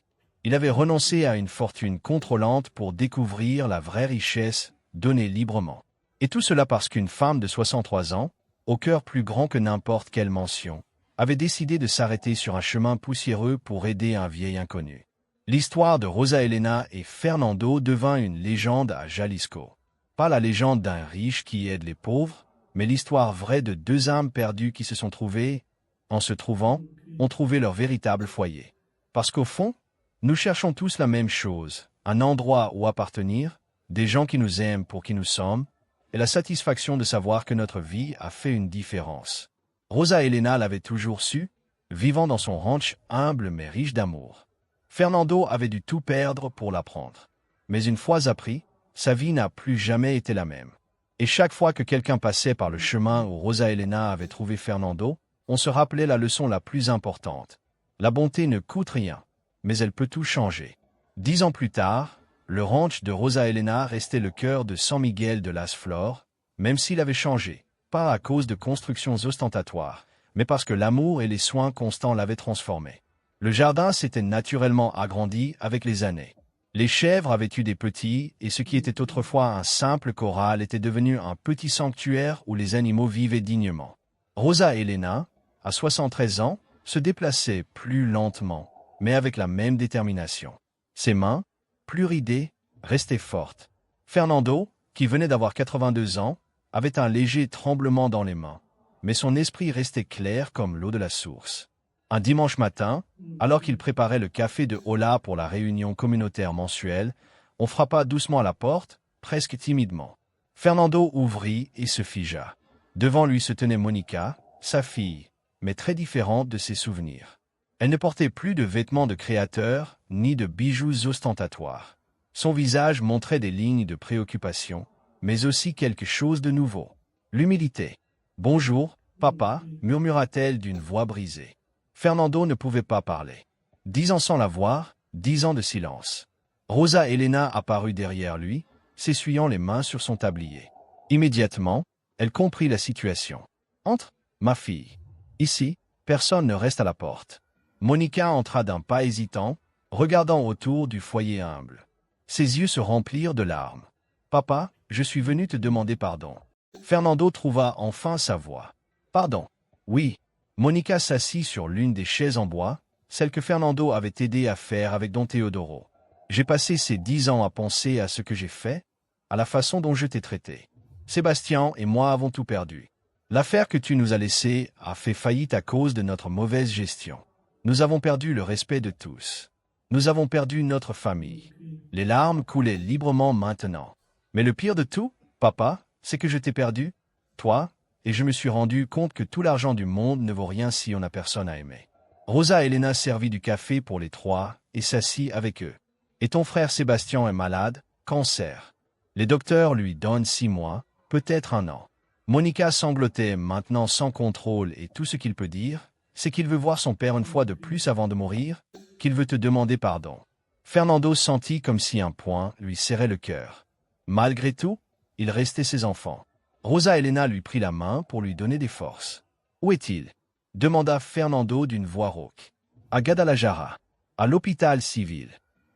Il avait renoncé à une fortune contrôlante pour découvrir la vraie richesse donnée librement. Et tout cela parce qu'une femme de 63 ans, au cœur plus grand que n'importe quelle mention, avait décidé de s'arrêter sur un chemin poussiéreux pour aider un vieil inconnu. L'histoire de Rosa Elena et Fernando devint une légende à Jalisco. Pas la légende d'un riche qui aide les pauvres, mais l'histoire vraie de deux âmes perdues qui se sont trouvées, en se trouvant, ont trouvé leur véritable foyer. Parce qu'au fond, nous cherchons tous la même chose, un endroit où appartenir, des gens qui nous aiment pour qui nous sommes, et la satisfaction de savoir que notre vie a fait une différence. Rosa Elena l'avait toujours su, vivant dans son ranch humble mais riche d'amour. Fernando avait dû tout perdre pour l'apprendre. Mais une fois appris, sa vie n'a plus jamais été la même. Et chaque fois que quelqu'un passait par le chemin où Rosa Elena avait trouvé Fernando, on se rappelait la leçon la plus importante. La bonté ne coûte rien, mais elle peut tout changer. 10 ans plus tard, le ranch de Rosa Elena restait le cœur de San Miguel de las Flores, même s'il avait changé, pas à cause de constructions ostentatoires, mais parce que l'amour et les soins constants l'avaient transformé. Le jardin s'était naturellement agrandi avec les années. Les chèvres avaient eu des petits, et ce qui était autrefois un simple corral était devenu un petit sanctuaire où les animaux vivaient dignement. Rosa Elena, à 73 ans, se déplaçait plus lentement, mais avec la même détermination. Ses mains, plus ridées, restaient fortes. Fernando, qui venait d'avoir 82 ans, avait un léger tremblement dans les mains, mais son esprit restait clair comme l'eau de la source. Un dimanche matin, alors qu'il préparait le café de Hola pour la réunion communautaire mensuelle, on frappa doucement à la porte, presque timidement. Fernando ouvrit et se figea. Devant lui se tenait Monica, sa fille, mais très différente de ses souvenirs. Elle ne portait plus de vêtements de créateur, ni de bijoux ostentatoires. Son visage montrait des lignes de préoccupation, mais aussi quelque chose de nouveau. L'humilité. « Bonjour, papa » murmura-t-elle d'une voix brisée. Fernando ne pouvait pas parler. 10 ans sans la voir, 10 ans de silence. Rosa Elena apparut derrière lui, s'essuyant les mains sur son tablier. Immédiatement, elle comprit la situation. « Entre, ma fille. Ici, personne ne reste à la porte. » Monica entra d'un pas hésitant, regardant autour du foyer humble. Ses yeux se remplirent de larmes. « Papa, je suis venu te demander pardon. » Fernando trouva enfin sa voix. « Pardon. Oui. » Monica s'assit sur l'une des chaises en bois, celle que Fernando avait aidé à faire avec Don Teodoro. « J'ai passé ces 10 ans à penser à ce que j'ai fait, à la façon dont je t'ai traité. Sébastien et moi avons tout perdu. L'affaire que tu nous as laissée a fait faillite à cause de notre mauvaise gestion. Nous avons perdu le respect de tous. Nous avons perdu notre famille. Les larmes coulaient librement maintenant. Mais le pire de tout, papa, c'est que je t'ai perdu, toi, et je me suis rendu compte que tout l'argent du monde ne vaut rien si on n'a personne à aimer. Rosa Elena servit du café pour les trois et s'assit avec eux. Et ton frère Sébastien est malade, cancer. Les docteurs lui donnent 6 mois, peut-être 1 an. Monica sanglotait maintenant sans contrôle et tout ce qu'il peut dire, c'est qu'il veut voir son père une fois de plus avant de mourir, qu'il veut te demander pardon. Fernando sentit comme si un poing lui serrait le cœur. Malgré tout, il restait ses enfants. Rosa Elena lui prit la main pour lui donner des forces. « Où est-il » demanda Fernando d'une voix rauque. « À Guadalajara, à l'hôpital civil.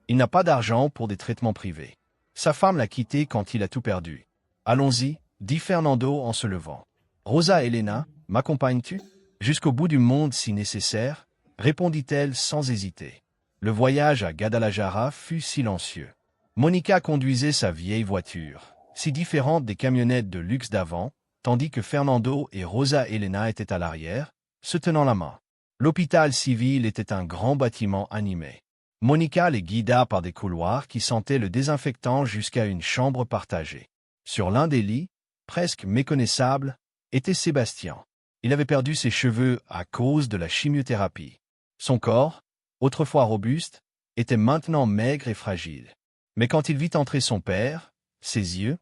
Il n'a pas d'argent pour des traitements privés. Sa femme l'a quitté quand il a tout perdu. Allons-y, dit Fernando en se levant. Rosa Elena, m'accompagnes-tu ? Jusqu'au bout du monde si nécessaire, répondit-elle sans hésiter. Le voyage à Guadalajara fut silencieux. Monica conduisait sa vieille voiture, si différente des camionnettes de luxe d'avant, tandis que Fernando et Rosa Elena étaient à l'arrière, se tenant la main. L'hôpital civil était un grand bâtiment animé. Monica les guida par des couloirs qui sentaient le désinfectant jusqu'à une chambre partagée. Sur l'un des lits, presque méconnaissable, était Sébastien. Il avait perdu ses cheveux à cause de la chimiothérapie. Son corps, autrefois robuste, était maintenant maigre et fragile. Mais quand il vit entrer son père, ses yeux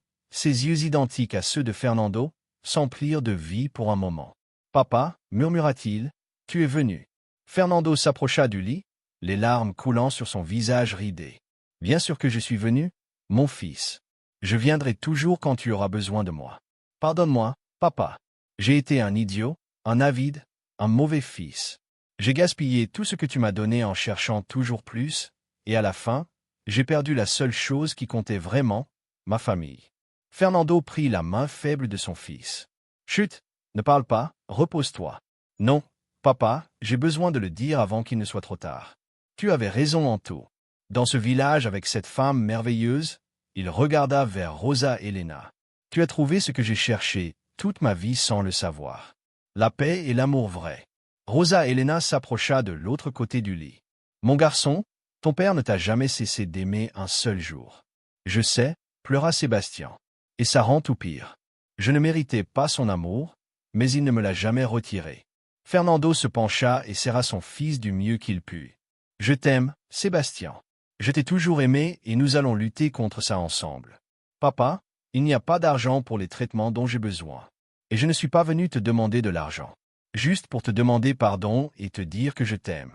identiques à ceux de Fernando, s'emplirent de vie pour un moment. « Papa, murmura-t-il, tu es venu. » Fernando s'approcha du lit, les larmes coulant sur son visage ridé. « Bien sûr que je suis venu, mon fils. Je viendrai toujours quand tu auras besoin de moi. Pardonne-moi, papa. J'ai été un idiot, un avide, un mauvais fils. J'ai gaspillé tout ce que tu m'as donné en cherchant toujours plus, et à la fin, j'ai perdu la seule chose qui comptait vraiment, ma famille. » Fernando prit la main faible de son fils. « Chut, ne parle pas, repose-toi. »« Non, papa, j'ai besoin de le dire avant qu'il ne soit trop tard. Tu avais raison en tout. Dans ce village avec cette femme merveilleuse, » il regarda vers Rosa Elena. « Tu as trouvé ce que j'ai cherché toute ma vie sans le savoir. La paix et l'amour vrai. » Rosa Elena s'approcha de l'autre côté du lit. « Mon garçon, ton père ne t'a jamais cessé d'aimer un seul jour. »« Je sais, » pleura Sébastien. « Et ça rend tout pire. Je ne méritais pas son amour, mais il ne me l'a jamais retiré. » Fernando se pencha et serra son fils du mieux qu'il put. « Je t'aime, Sébastien. Je t'ai toujours aimé et nous allons lutter contre ça ensemble. Papa, il n'y a pas d'argent pour les traitements dont j'ai besoin. Et je ne suis pas venu te demander de l'argent. Juste pour te demander pardon et te dire que je t'aime.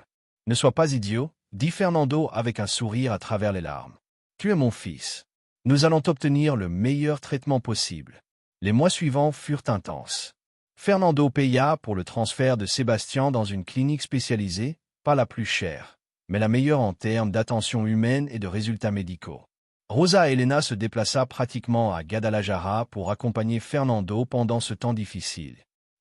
Ne sois pas idiot, dit Fernando avec un sourire à travers les larmes. Tu es mon fils. Nous allons t'obtenir le meilleur traitement possible. Les mois suivants furent intenses. Fernando paya pour le transfert de Sébastien dans une clinique spécialisée, pas la plus chère, mais la meilleure en termes d'attention humaine et de résultats médicaux. Rosa Elena se déplaça pratiquement à Guadalajara pour accompagner Fernando pendant ce temps difficile.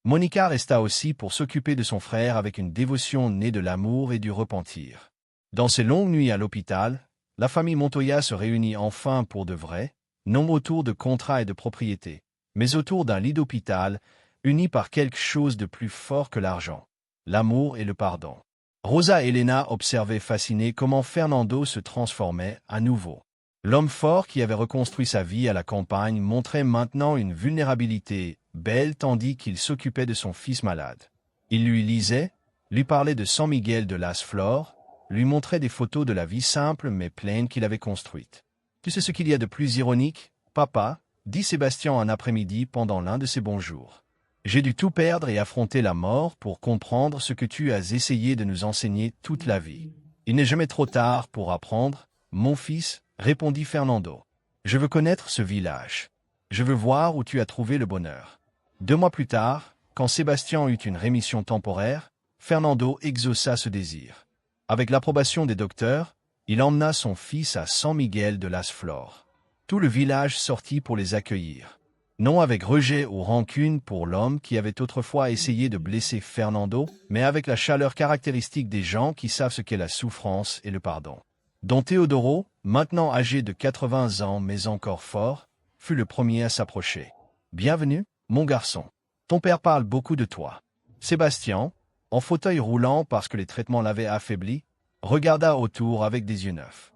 Monica resta aussi pour s'occuper de son frère avec une dévotion née de l'amour et du repentir. Dans ces longues nuits à l'hôpital, la famille Montoya se réunit enfin pour de vrai, non autour de contrats et de propriétés, mais autour d'un lit d'hôpital, uni par quelque chose de plus fort que l'argent, l'amour et le pardon. Rosa Elena observait fascinée comment Fernando se transformait à nouveau. L'homme fort qui avait reconstruit sa vie à la campagne montrait maintenant une vulnérabilité belle tandis qu'il s'occupait de son fils malade. Il lui lisait, lui parlait de San Miguel de las Flores, lui montrait des photos de la vie simple mais pleine qu'il avait construite. « Tu sais ce qu'il y a de plus ironique, papa ?» dit Sébastien un après-midi pendant l'un de ses bons jours. « J'ai dû tout perdre et affronter la mort pour comprendre ce que tu as essayé de nous enseigner toute la vie. Il n'est jamais trop tard pour apprendre, mon fils, répondit Fernando. Je veux connaître ce village. Je veux voir où tu as trouvé le bonheur. » 2 mois plus tard, quand Sébastien eut une rémission temporaire, Fernando exauça ce désir. Avec l'approbation des docteurs, il emmena son fils à San Miguel de las Flores. Tout le village sortit pour les accueillir. Non avec rejet ou rancune pour l'homme qui avait autrefois essayé de blesser Fernando, mais avec la chaleur caractéristique des gens qui savent ce qu'est la souffrance et le pardon. Don Teodoro, maintenant âgé de 80 ans mais encore fort, fut le premier à s'approcher. « Bienvenue, mon garçon. Ton père parle beaucoup de toi. » Sébastien, en fauteuil roulant parce que les traitements l'avaient affaibli, regarda autour avec des yeux neufs.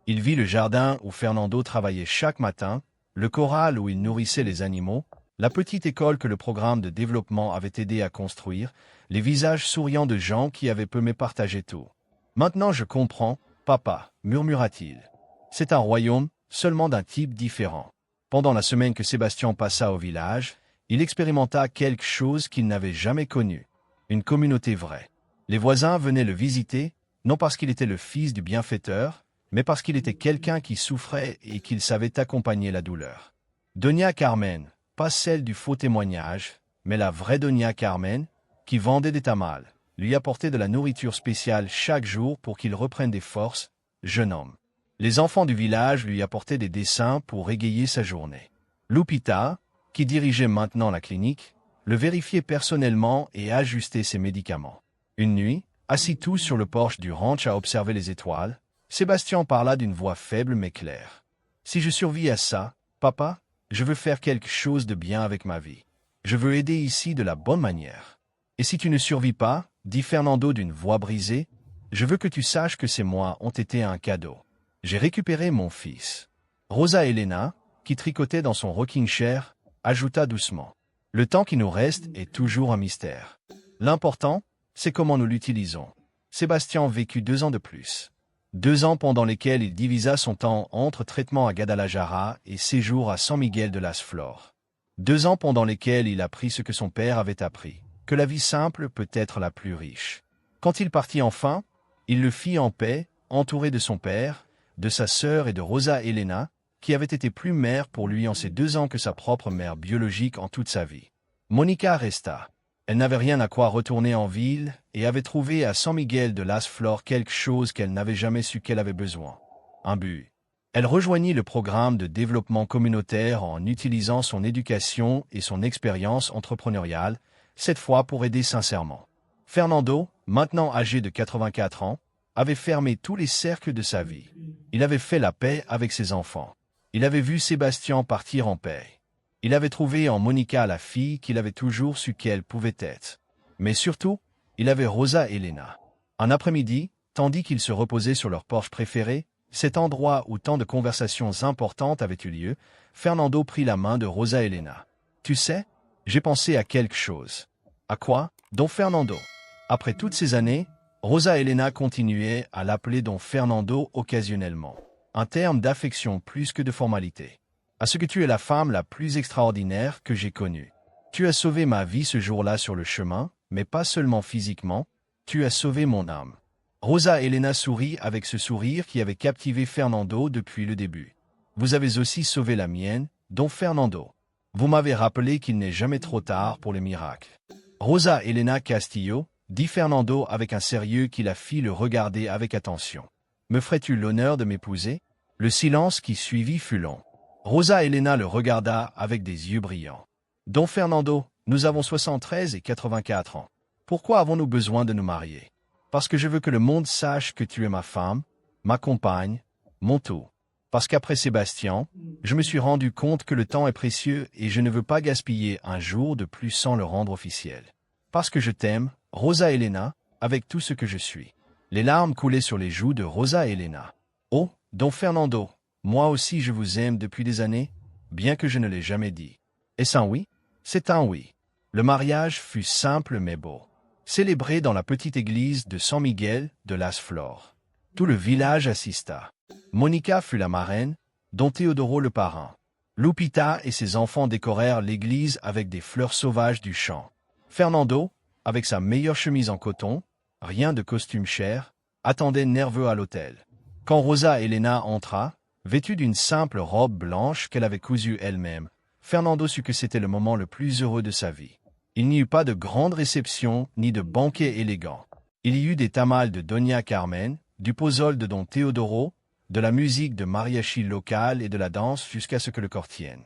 Il vit le jardin où Fernando travaillait chaque matin, le corral où il nourrissait les animaux, la petite école que le programme de développement avait aidé à construire, les visages souriants de gens qui avaient peu mais partagé tout. « Maintenant je comprends, papa, murmura-t-il. C'est un royaume, seulement d'un type différent. » Pendant la semaine que Sébastien passa au village, il expérimenta quelque chose qu'il n'avait jamais connu. Une communauté vraie. Les voisins venaient le visiter, non parce qu'il était le fils du bienfaiteur, mais parce qu'il était quelqu'un qui souffrait et qu'il savait accompagner la douleur. Doña Carmen, pas celle du faux témoignage, mais la vraie Doña Carmen, qui vendait des tamales, lui apportait de la nourriture spéciale chaque jour pour qu'il reprenne des forces, jeune homme. Les enfants du village lui apportaient des dessins pour égayer sa journée. Lupita, qui dirigeait maintenant la clinique, le vérifiait personnellement et ajustait ses médicaments. Une nuit, assis tous sur le porche du ranch à observer les étoiles, Sébastien parla d'une voix faible mais claire. « Si je survis à ça, papa, je veux faire quelque chose de bien avec ma vie. Je veux aider ici de la bonne manière. Et si tu ne survis pas, dit Fernando d'une voix brisée, je veux que tu saches que ces mois ont été un cadeau. J'ai récupéré mon fils. » Rosa Elena, qui tricotait dans son rocking chair, ajouta doucement. « Le temps qui nous reste est toujours un mystère. L'important, c'est comment nous l'utilisons. » Sébastien vécut 2 ans de plus. 2 ans pendant lesquels il divisa son temps entre traitements à Guadalajara et séjours à San Miguel de las Flores. 2 ans pendant lesquels il apprit ce que son père avait appris, que la vie simple peut être la plus riche. Quand il partit enfin, il le fit en paix, entouré de son père, de sa sœur et de Rosa Elena, qui avait été plus mère pour lui en ces 2 ans que sa propre mère biologique en toute sa vie. Monica resta. Elle n'avait rien à quoi retourner en ville et avait trouvé à San Miguel de las Flores quelque chose qu'elle n'avait jamais su qu'elle avait besoin. Un but. Elle rejoignit le programme de développement communautaire en utilisant son éducation et son expérience entrepreneuriale, cette fois pour aider sincèrement. Fernando, maintenant âgé de 84 ans, avait fermé tous les cercles de sa vie. Il avait fait la paix avec ses enfants. Il avait vu Sébastien partir en paix. Il avait trouvé en Monica la fille qu'il avait toujours su qu'elle pouvait être. Mais surtout, il avait Rosa Elena. Un après-midi, tandis qu'ils se reposaient sur leur porche préféré, cet endroit où tant de conversations importantes avaient eu lieu, Fernando prit la main de Rosa Elena. « Tu sais, j'ai pensé à quelque chose. »« À quoi ?»« Don Fernando. » Après toutes ces années, Rosa Elena continuait à l'appeler Don Fernando occasionnellement. Un terme d'affection plus que de formalité. « À ce que tu es la femme la plus extraordinaire que j'ai connue. Tu as sauvé ma vie ce jour-là sur le chemin, mais pas seulement physiquement, tu as sauvé mon âme. » Rosa Elena sourit avec ce sourire qui avait captivé Fernando depuis le début. « Vous avez aussi sauvé la mienne, Don Fernando. Vous m'avez rappelé qu'il n'est jamais trop tard pour les miracles. » Rosa Elena Castillo, dit Fernando avec un sérieux qui la fit le regarder avec attention. « Me ferais-tu l'honneur de m'épouser ?» Le silence qui suivit fut long. Rosa Elena le regarda avec des yeux brillants. « Don Fernando, nous avons 73 et 84 ans. Pourquoi avons-nous besoin de nous marier? Parce que je veux que le monde sache que tu es ma femme, ma compagne, mon tout. Parce qu'après Sébastien, je me suis rendu compte que le temps est précieux et je ne veux pas gaspiller un jour de plus sans le rendre officiel. Parce que je t'aime, Rosa Elena, avec tout ce que je suis. » Les larmes coulaient sur les joues de Rosa Elena. « Oh, Don Fernando, moi aussi je vous aime depuis des années, bien que je ne l'ai jamais dit. » Est-ce un oui? C'est un oui. Le mariage fut simple mais beau. Célébré dans la petite église de San Miguel de las Flores. Tout le village assista. Monica fut la marraine, Don Teodoro le parrain. Lupita et ses enfants décorèrent l'église avec des fleurs sauvages du champ. Fernando, avec sa meilleure chemise en coton, rien de costume cher, attendait nerveux à l'hôtel. Quand Rosa Elena entra, vêtue d'une simple robe blanche qu'elle avait cousue elle-même, Fernando sut que c'était le moment le plus heureux de sa vie. Il n'y eut pas de grande réception ni de banquet élégant. Il y eut des tamales de Doña Carmen, du pozole de Don Teodoro, de la musique de mariachi locale et de la danse jusqu'à ce que le corps tienne.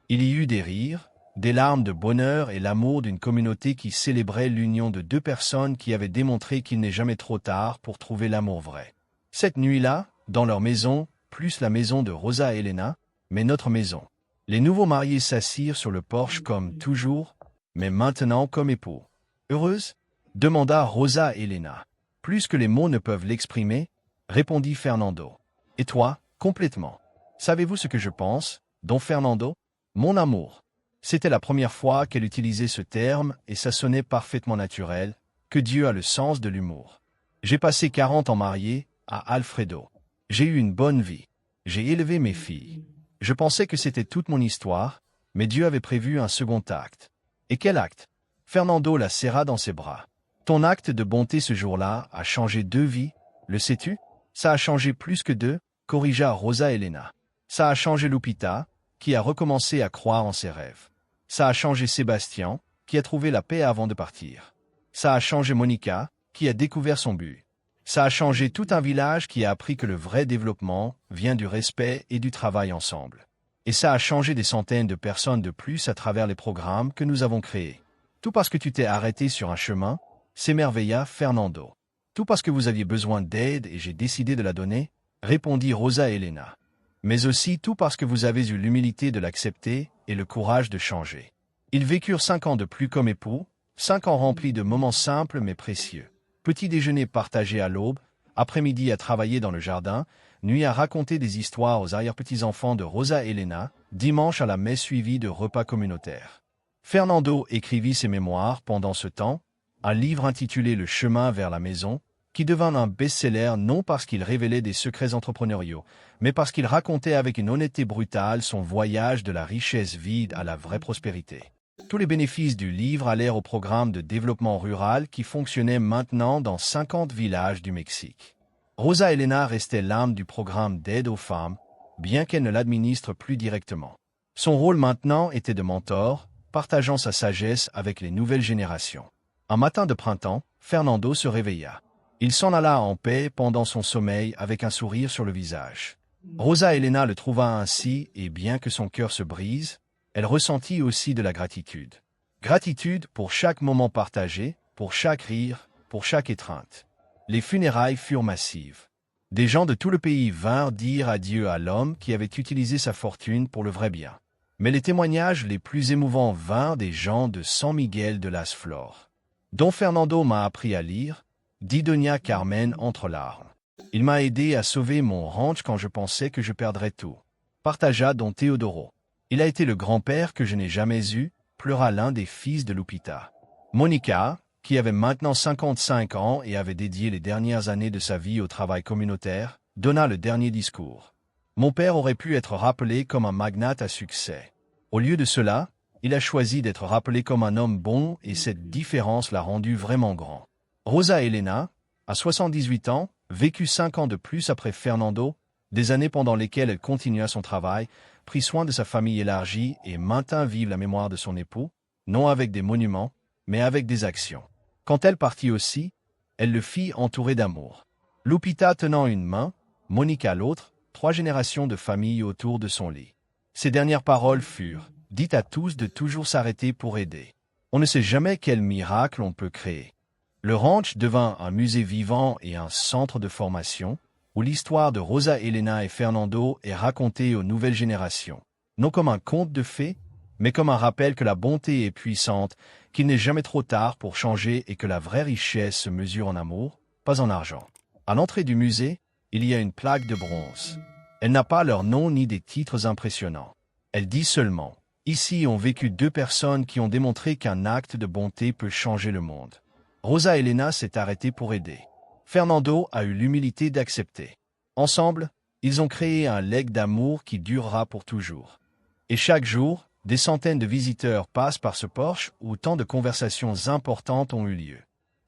Il y eut des rires, des larmes de bonheur et l'amour d'une communauté qui célébrait l'union de 2 personnes qui avaient démontré qu'il n'est jamais trop tard pour trouver l'amour vrai. Cette nuit-là, dans leur maison, plus la maison de Rosa Elena, mais notre maison. Les nouveaux mariés s'assirent sur le porche comme toujours, mais maintenant comme époux. « Heureuse ?» demanda Rosa Elena. « Plus que les mots ne peuvent l'exprimer, répondit Fernando. Et toi, complètement. Savez-vous ce que je pense, don Fernando? Mon amour. C'était la première fois qu'elle utilisait ce terme et ça sonnait parfaitement naturel, que Dieu a le sens de l'humour. J'ai passé 40 ans marié à Alfredo. J'ai eu une bonne vie. J'ai élevé mes filles. Je pensais que c'était toute mon histoire, mais Dieu avait prévu un second acte. Et quel acte? Fernando la serra dans ses bras. Ton acte de bonté ce jour-là a changé 2 vies, le sais-tu? Ça a changé plus que 2, corrigea Rosa Elena. Ça a changé Lupita, qui a recommencé à croire en ses rêves. Ça a changé Sébastien, qui a trouvé la paix avant de partir. Ça a changé Monica, qui a découvert son but. Ça a changé tout un village qui a appris que le vrai développement vient du respect et du travail ensemble. Et ça a changé des centaines de personnes de plus à travers les programmes que nous avons créés. Tout parce que tu t'es arrêté sur un chemin, s'émerveilla Fernando. Tout parce que vous aviez besoin d'aide et j'ai décidé de la donner, répondit Rosa Elena. Mais aussi tout parce que vous avez eu l'humilité de l'accepter et le courage de changer. Ils vécurent 5 ans de plus comme époux, 5 ans remplis de moments simples mais précieux. Petit déjeuner partagé à l'aube, après-midi à travailler dans le jardin, nuit à raconter des histoires aux arrière-petits-enfants de Rosa Elena, dimanche à la messe suivie de repas communautaires. Fernando écrivit ses mémoires pendant ce temps, un livre intitulé Le chemin vers la maison, qui devint un best-seller non parce qu'il révélait des secrets entrepreneuriaux, mais parce qu'il racontait avec une honnêteté brutale son voyage de la richesse vide à la vraie prospérité. Tous les bénéfices du livre allèrent au programme de développement rural qui fonctionnait maintenant dans 50 villages du Mexique. Rosa Elena restait l'âme du programme d'aide aux femmes, bien qu'elle ne l'administre plus directement. Son rôle maintenant était de mentor, partageant sa sagesse avec les nouvelles générations. Un matin de printemps, Fernando se réveilla. Il s'en alla en paix pendant son sommeil avec un sourire sur le visage. Rosa Elena le trouva ainsi et bien que son cœur se brise, elle ressentit aussi de la gratitude. Gratitude pour chaque moment partagé, pour chaque rire, pour chaque étreinte. Les funérailles furent massives. Des gens de tout le pays vinrent dire adieu à l'homme qui avait utilisé sa fortune pour le vrai bien. Mais les témoignages les plus émouvants vinrent des gens de San Miguel de las Flores. Don Fernando m'a appris à lire, dit Doña Carmen entre larmes. Il m'a aidé à sauver mon ranch quand je pensais que je perdrais tout. Partagea Don Teodoro. Il a été le grand-père que je n'ai jamais eu, pleura l'un des fils de Lupita. Monica, qui avait maintenant 55 ans et avait dédié les dernières années de sa vie au travail communautaire, donna le dernier discours. Mon père aurait pu être rappelé comme un magnate à succès. Au lieu de cela, il a choisi d'être rappelé comme un homme bon et cette différence l'a rendu vraiment grand. Rosa Elena, à 78 ans, vécut 5 ans de plus après Fernando, des années pendant lesquelles elle continua son travail, prit soin de sa famille élargie et maintint vive la mémoire de son époux, non avec des monuments, mais avec des actions. Quand elle partit aussi, elle le fit entouré d'amour. Lupita tenant une main, Monica l'autre, 3 générations de famille autour de son lit. Ses dernières paroles furent « Dites à tous de toujours s'arrêter pour aider. On ne sait jamais quel miracle on peut créer. » Le ranch devint un musée vivant et un centre de formation, où l'histoire de Rosa Elena et Fernando est racontée aux nouvelles générations, non comme un conte de fées, mais comme un rappel que la bonté est puissante, qu'il n'est jamais trop tard pour changer et que la vraie richesse se mesure en amour, pas en argent. À l'entrée du musée, il y a une plaque de bronze. Elle n'a pas leur nom ni des titres impressionnants. Elle dit seulement « Ici ont vécu 2 personnes qui ont démontré qu'un acte de bonté peut changer le monde. » Rosa Elena s'est arrêtée pour aider. Fernando a eu l'humilité d'accepter. Ensemble, ils ont créé un legs d'amour qui durera pour toujours. Et chaque jour, des centaines de visiteurs passent par ce porche où tant de conversations importantes ont eu lieu.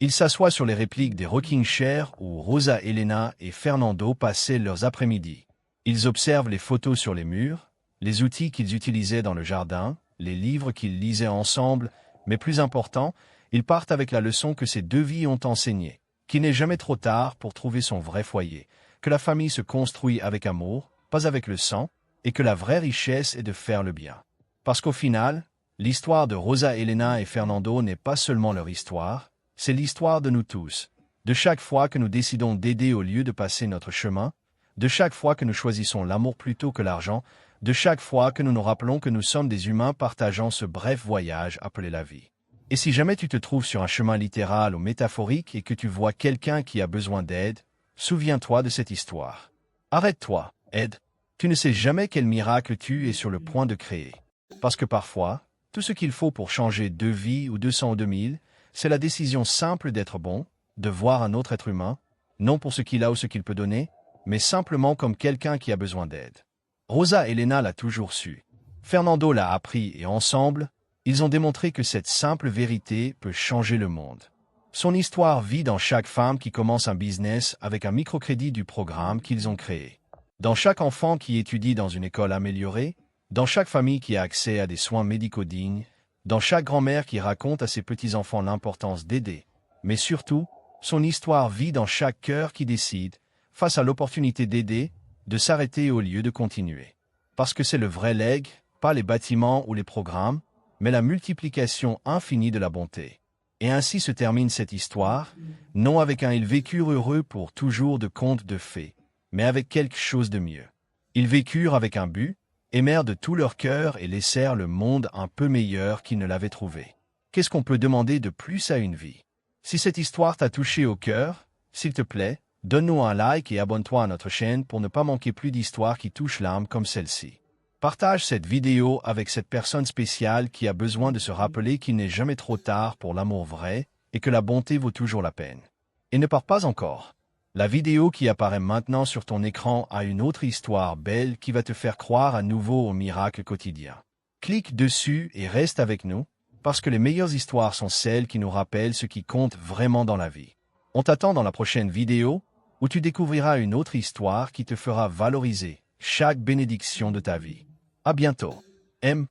Ils s'assoient sur les répliques des rocking chairs où Rosa Elena et Fernando passaient leurs après-midi. Ils observent les photos sur les murs, les outils qu'ils utilisaient dans le jardin, les livres qu'ils lisaient ensemble, mais plus important, ils partent avec la leçon que ces 2 vies ont enseignée, qu'il n'est jamais trop tard pour trouver son vrai foyer, que la famille se construit avec amour, pas avec le sang, et que la vraie richesse est de faire le bien. Parce qu'au final, l'histoire de Rosa Elena et Fernando n'est pas seulement leur histoire, c'est l'histoire de nous tous, de chaque fois que nous décidons d'aider au lieu de passer notre chemin, de chaque fois que nous choisissons l'amour plutôt que l'argent, de chaque fois que nous nous rappelons que nous sommes des humains partageant ce bref voyage appelé la vie. Et si jamais tu te trouves sur un chemin littéral ou métaphorique et que tu vois quelqu'un qui a besoin d'aide, souviens-toi de cette histoire. Arrête-toi, aide. Tu ne sais jamais quel miracle tu es sur le point de créer. Parce que parfois, tout ce qu'il faut pour changer 2 vies ou 200 ou 2000, c'est la décision simple d'être bon, de voir un autre être humain, non pour ce qu'il a ou ce qu'il peut donner, mais simplement comme quelqu'un qui a besoin d'aide. Rosa Elena l'a toujours su. Fernando l'a appris et ensemble, ils ont démontré que cette simple vérité peut changer le monde. Son histoire vit dans chaque femme qui commence un business avec un microcrédit du programme qu'ils ont créé. Dans chaque enfant qui étudie dans une école améliorée, dans chaque famille qui a accès à des soins médicaux dignes, dans chaque grand-mère qui raconte à ses petits-enfants l'importance d'aider. Mais surtout, son histoire vit dans chaque cœur qui décide, face à l'opportunité d'aider, de s'arrêter au lieu de continuer. Parce que c'est le vrai legs, pas les bâtiments ou les programmes, mais la multiplication infinie de la bonté. Et ainsi se termine cette histoire, non avec un « ils vécurent heureux pour toujours » de conte de fées, mais avec quelque chose de mieux. Ils vécurent avec un but, aimèrent de tout leur cœur et laissèrent le monde un peu meilleur qu'ils ne l'avaient trouvé. Qu'est-ce qu'on peut demander de plus à une vie? Si cette histoire t'a touché au cœur, s'il te plaît, donne-nous un like et abonne-toi à notre chaîne pour ne pas manquer plus d'histoires qui touchent l'âme comme celle-ci. Partage cette vidéo avec cette personne spéciale qui a besoin de se rappeler qu'il n'est jamais trop tard pour l'amour vrai et que la bonté vaut toujours la peine. Et ne pars pas encore. La vidéo qui apparaît maintenant sur ton écran a une autre histoire belle qui va te faire croire à nouveau au miracle quotidien. Clique dessus et reste avec nous, parce que les meilleures histoires sont celles qui nous rappellent ce qui compte vraiment dans la vie. On t'attend dans la prochaine vidéo, où tu découvriras une autre histoire qui te fera valoriser chaque bénédiction de ta vie. À bientôt. M.